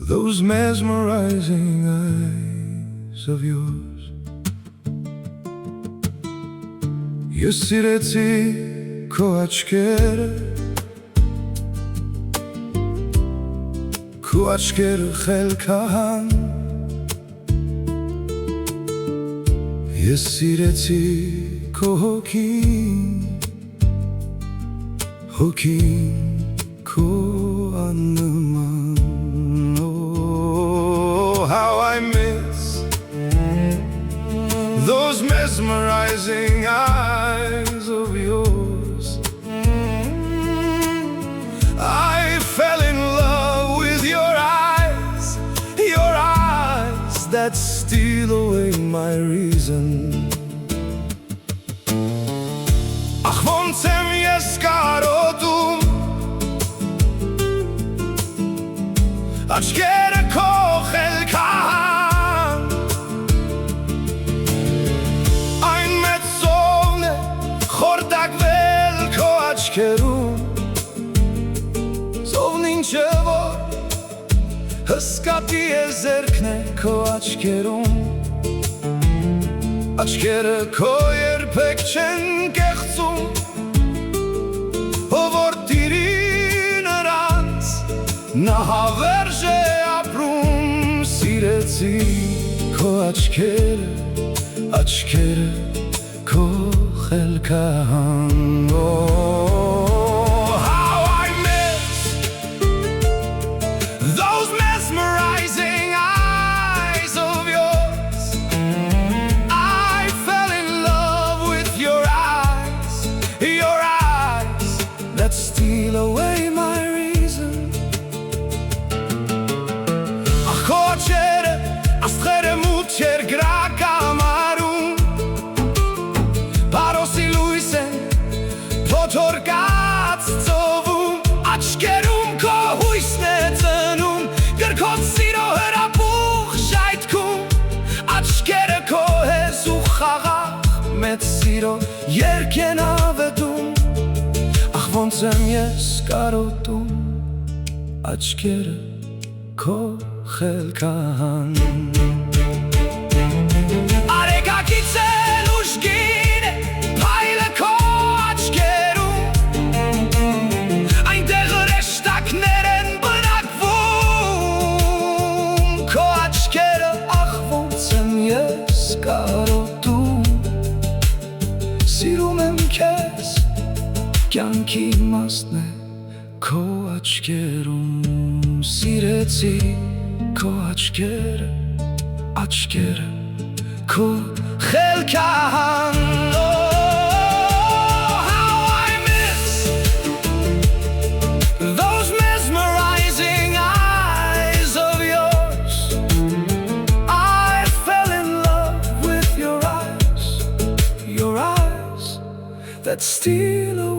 those mesmerizing eyes of yours. Ես սիրեցի քո աչքերը, քո աչքերը խելքահան, ես սիրեցի քո հոգին, հոգին քո աննման. Oh, how I miss those mesmerizing eyes of yours. I fell in love with your eyes that steal away my reason. Ach, ոնց եմ ես կարոտում աչքերը քո խելքահան, այն մեծ սովն է խորտակվել քո աչքերում, սովն ինչը որ հսկատի է զերքն է քո աչքերում, աչքերը քո երբեք չեն կեղծում, ով որ տիրի նրանց նա հավերժ է ապրում. Սիրեցի քո աչքերը, աչքերը քո խելքահան. Oh, how I miss those mesmerizing eyes of yours. I fell in love with your eyes that steal away my reason. Ach, քո աչքերը աստղերը մութ երկրակամարում, բարոսի լույս են փոթորկած ծովում, աչքերում քո հույսն է ծնում, գրքոց սիրո հրապուխ ժայթքում, աչքերը քո հեզու խաղաղ մեծ սիրո երգ են ավետում. Ախ, ոնց եմ ես կարոտում աչքերը քո խելքահան. Արեգակից էլ ուժգին է փայլը քո աչքերում, այնտեղ հրեշտակներ են բնակվում քո աչքերը. Ախ, ոնց եմ ես կարոտում, սիրում եմ քեզ, կյանքի իմաստն է քո աչքերում. Սիրեցի քո աչքերը, աչքերը քո խելքահան. Oh, how I miss those mesmerizing eyes of yours. I fell in love with your eyes that steal away